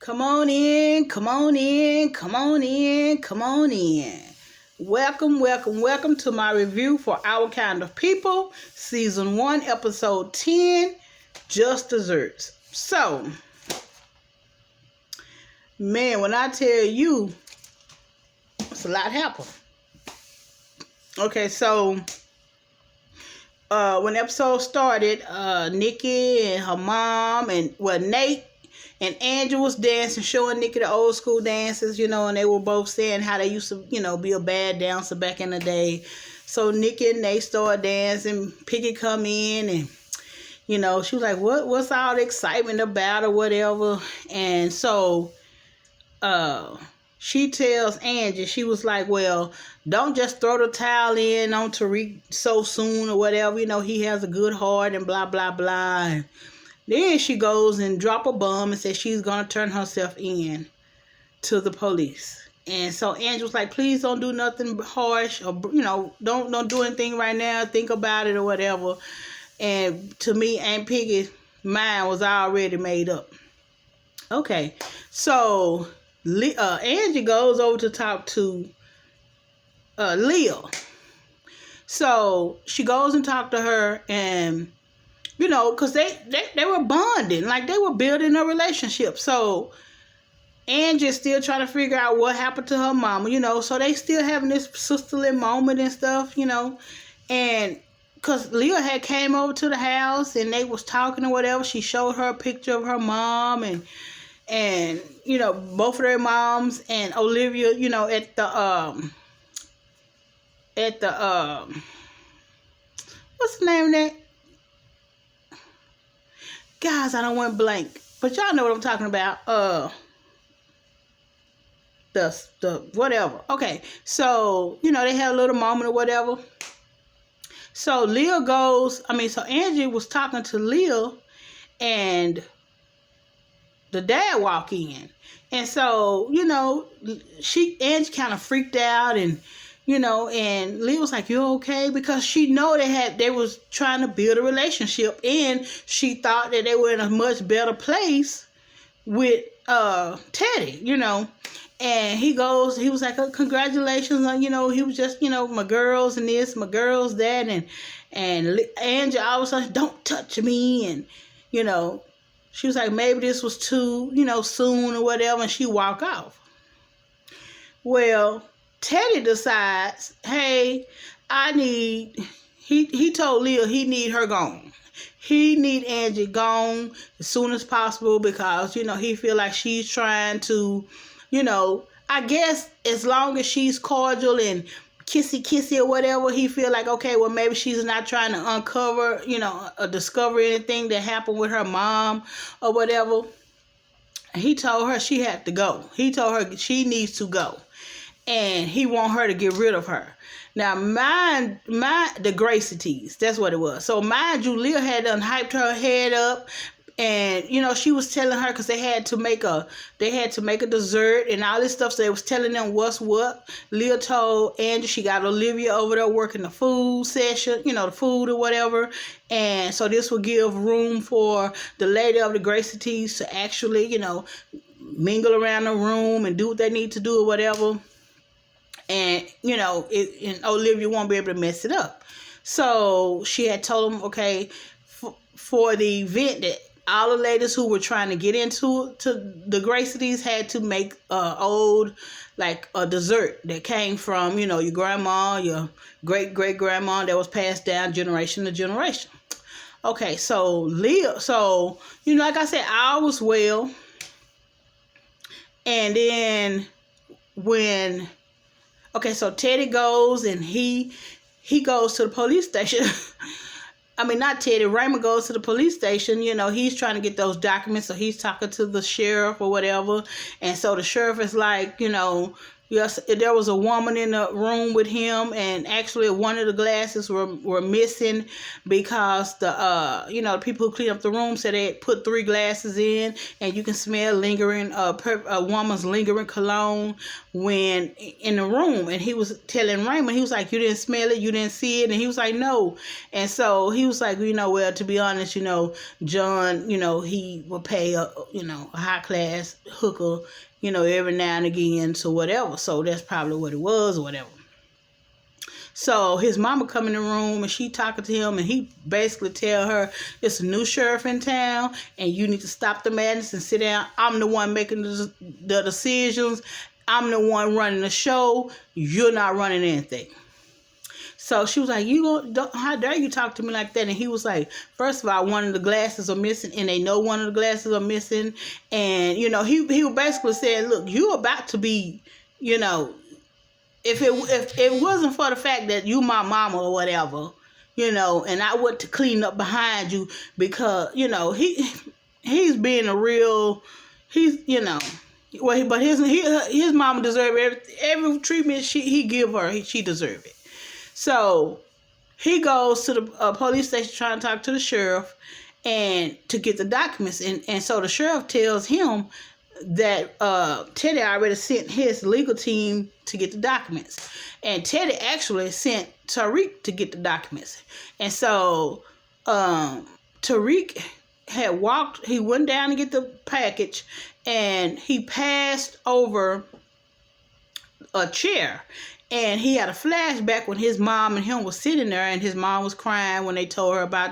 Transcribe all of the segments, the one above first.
Come on in, come on in, come on in, come on in. Welcome, welcome, welcome to my review for Our Kind of People, Season 1, Episode 10, Just Desserts. So, man, when I tell you, it's a lot happened. Okay, so, when the episode started, Nikki and her mom and, Nate and Angel was dancing, showing Nikki the old school dances, and they were both saying how they used to, be a bad dancer back in the day. So Nikki and Nate started dancing. Piggy come in and, she was like, what's all the excitement about or whatever? And so she tells Angie, she was like, well, don't just throw the towel in on Tariq so soon or whatever. He has a good heart and blah, blah, blah. And then she goes and drop a bomb and says she's going to turn herself in to the police. And so Angela's like, please don't do nothing harsh or, don't do anything right now. Think about it or whatever. And to me, Aunt Piggy's mind was already made up. Okay, so Angie goes over to talk to Leah. So she goes and talks to her and because they were bonding, like they were building a relationship. So Angie's still trying to figure out what happened to her mama, so they still having this sisterly moment and stuff, and because Leah had came over to the house and they was talking or whatever, she showed her a picture of her mom and both of their moms and Olivia, at the what's the name of that? Guys, I don't went blank, but y'all know what I'm talking about. The whatever. Okay, so they had a little moment or whatever. So so Angie was talking to Leah, and the dad walked in, and so Angie kind of freaked out and. And Leah was like, you okay? Because she know they was trying to build a relationship, and she thought that they were in a much better place with Teddy, And he was like, oh, congratulations on, he was just, my girls and this, my girls that, and Angie all of a sudden, don't touch me, and, she was like, maybe this was too, soon or whatever, and she walked off. Well, Teddy decides, hey, he told Leah he need her gone. He need Angie gone as soon as possible because, he feel like she's trying to, I guess as long as she's cordial and kissy or whatever, he feel like, okay, well, maybe she's not trying to uncover, or discover anything that happened with her mom or whatever. He told her she had to go. He told her she needs to go. And he want her to get rid of her. Now, the Gracie-tees, that's what it was. So, mind you, Leah had done hyped her head up. And, she was telling her, because they had to make a dessert and all this stuff. So, they was telling them what's what. Leah told Angie she got Olivia over there working the food session, the food or whatever. And so, this would give room for the lady of the Gracie-tees to actually, mingle around the room and do what they need to do or whatever. And, and Olivia won't be able to mess it up. So she had told him, okay, for the event that all the ladies who were trying to get into the Gracie-tees had to make a dessert that came from, your grandma, your great-great-grandma that was passed down generation to generation. Okay, so Leah, like I said, all was well. And then so Teddy goes and he goes to the police station. I mean, not Teddy. Raymond goes to the police station. He's trying to get those documents. So he's talking to the sheriff or whatever. And so the sheriff is like, Yes, there was a woman in the room with him, and actually one of the glasses were missing because the people who cleaned up the room said they had put 3 glasses in, and you can smell lingering a woman's lingering cologne when in the room. And he was telling Raymond, he was like, "You didn't smell it, you didn't see it," and he was like, "No." And so he was like, well, to be honest, John, he will pay a high class hooker, every now and again, so whatever. So that's probably what it was or whatever. So his mama come in the room and she talking to him, and he basically tell her, it's a new sheriff in town and you need to stop the madness and sit down. I'm the one making the decisions. I'm the one running the show. You're not running anything. So she was like, how dare you talk to me like that? And he was like, first of all, one of the glasses are missing, and they know one of the glasses are missing. And, he basically said, look, you about to be, if it wasn't for the fact that you my mama or whatever, and I went to clean up behind you because, he's being a real, but his mama deserved every treatment he give her, she deserved it. So he goes to the police station trying to talk to the sheriff and to get the documents. And so the sheriff tells him that Teddy already sent his legal team to get the documents. And Teddy actually sent Tariq to get the documents. And so Tariq he went down to get the package, and he passed over a chair. And he had a flashback when his mom and him was sitting there, and his mom was crying when they told her about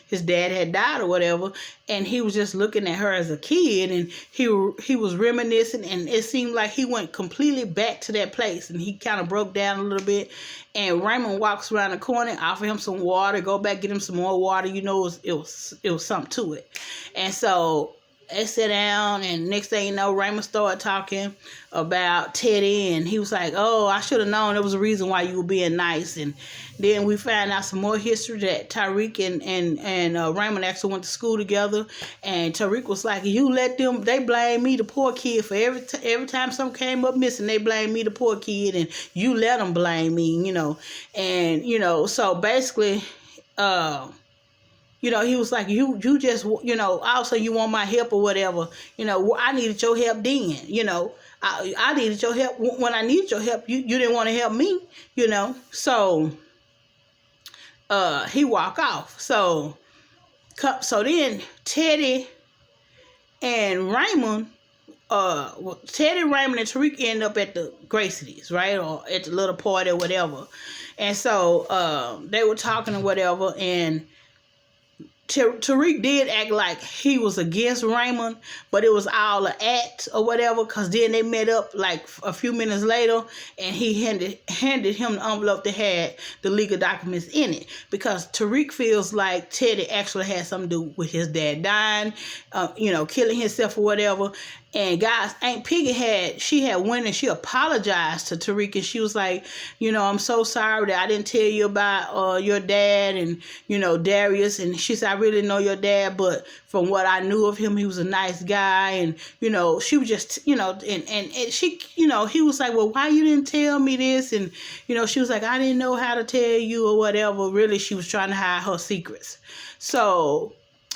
his dad had died or whatever. And he was just looking at her as a kid, and he was reminiscing, and it seemed like he went completely back to that place, and he kind of broke down a little bit. And Raymond walks around the corner, offer him some water, go back, get him some more water. It was something to it. And so they sat down, and next thing you know, Raymond started talking about Teddy, and he was like, "Oh, I should have known there was a reason why you were being nice." And then we found out some more history that Tariq and Raymond actually went to school together. And Tariq was like, "You let them? They blame me, the poor kid, for every time something came up missing. They blame me, the poor kid, and you let them blame me, And so basically, he was like, you just, also you want my help or whatever. I needed your help then, I needed your help. When I needed your help, you didn't want to help me, So he walked off. So then Teddy and Raymond, Raymond, and Tariq end up at the Gracie's, right? Or at the little party or whatever. And so they were talking or whatever, and Tariq did act like he was against Raymond, but it was all an act or whatever, because then they met up like a few minutes later, and he handed him the envelope that had the legal documents in it, because Tariq feels like Teddy actually had something to do with his dad dying, killing himself or whatever. And guys, Aunt Piggy had went and she apologized to Tariq, and she was like, I'm so sorry that I didn't tell you about your dad and, Darius. And she said, I really know your dad, but from what I knew of him, he was a nice guy. And, she was just, and she, he was like, well, why you didn't tell me this? And, she was like, I didn't know how to tell you or whatever. Really, she was trying to hide her secrets. So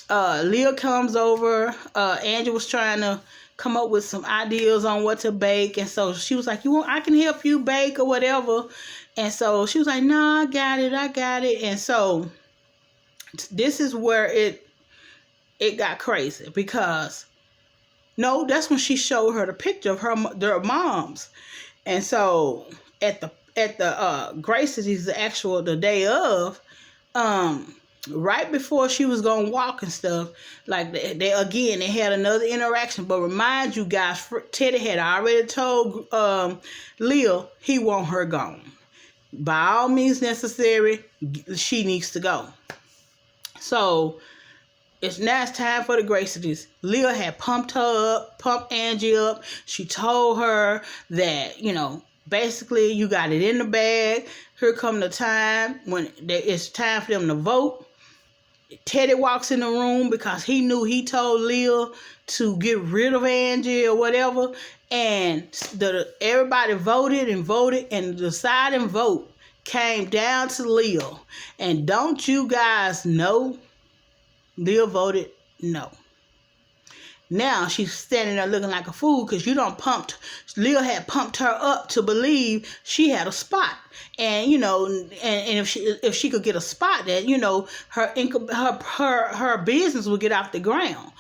Leah comes over. Angela was trying to come up with some ideas on what to bake, and so she was like, I can help you bake or whatever. And so she was like, no, I got it. And so this is where it got crazy, because that's when she showed her the picture of their moms. And so at the Gracie's, the day of, right before she was gonna walk and stuff, like they had another interaction. But remind you guys, Teddy had already told Leah he want her gone. By all means necessary, she needs to go. So it's time for the Gracie's. Leah had pumped Angie up. She told her that, basically you got it in the bag. Here come the time when it's time for them to vote. Teddy walks in the room because he knew he told Leah to get rid of Angie or whatever. And everybody voted, and the deciding vote came down to Leah. And don't you guys know, Leah voted no. Now she's standing there looking like a fool because Leah had pumped her up to believe she had a spot. And, and if she could get a spot, that, her business would get off the ground.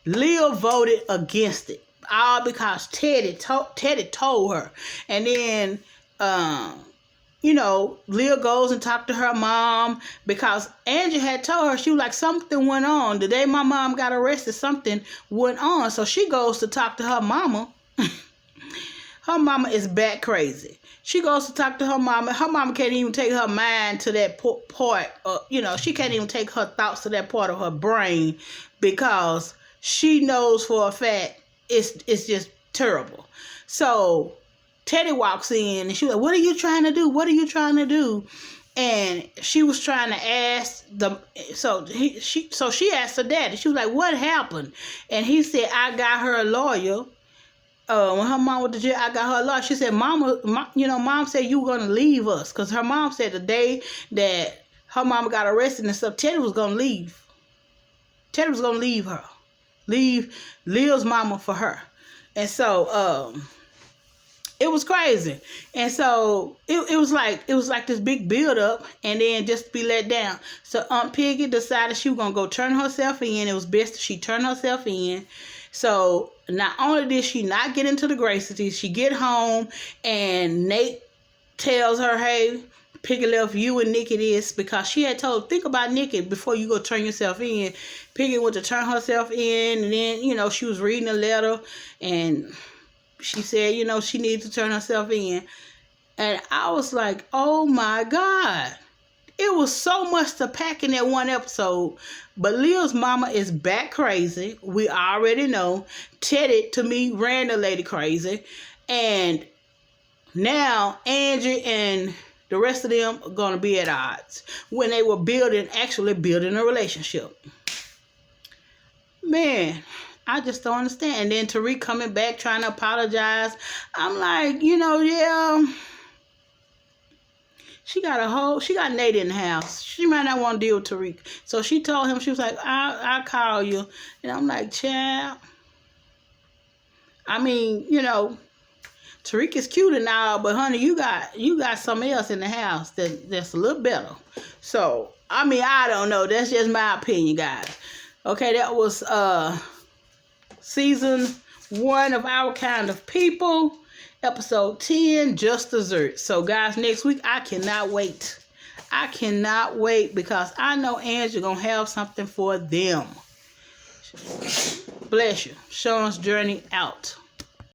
Leah voted against it, all because Teddy told her. And then, Leah goes and talked to her mom because Angie had told her, she was like, something went on. The day my mom got arrested, something went on. So she goes to talk to her mama. Her mama is bat crazy. She goes to talk to her mama. Her mama can't even take her mind to that part. She can't even take her thoughts to that part of her brain because she knows for a fact it's just terrible. So Teddy walks in and she was like, what are you trying to do? What are you trying to do? And she was trying to ask she asked her daddy. She was like, what happened? And he said, I got her a lawyer. When her mom went to jail, I got her a lawyer. She said, Mom said you were going to leave us. Because her mom said the day that her mama got arrested and stuff, Teddy was going to leave. Teddy was going to leave her. Leave Leah's mama for her. And so, it was crazy. And so it was like this big build up and then just be let down. So Aunt Piggy decided she was gonna go turn herself in. It was best if she turned herself in. So not only did she not get into the Gracies, she get home and Nate tells her, hey, Piggy left you and Nikki this because she had told, think about Nikki before you go turn yourself in. Piggy went to turn herself in and then, she was reading a letter and she said, she needed to turn herself in. And I was like, oh my God. It was so much to pack in that one episode. But Leah's mama is back crazy. We already know. Teddy, to me, ran the lady crazy. And now Angie and the rest of them are going to be at odds when they were actually building a relationship. Man, I just don't understand. And then Tariq coming back trying to apologize. I'm like, yeah. She got Nate in the house. She might not want to deal with Tariq. So she told him, she was like, I'll call you. And I'm like, child. I mean, Tariq is cute and all, but honey, you got something else in the house that's a little better. So, I mean, I don't know. That's just my opinion, guys. Okay, that was season 1 of Our Kind of People, episode 10, Just Dessert. So, guys, next week, I cannot wait. I cannot wait because I know Angie gonna have something for them. Bless you. Sean's Journey out.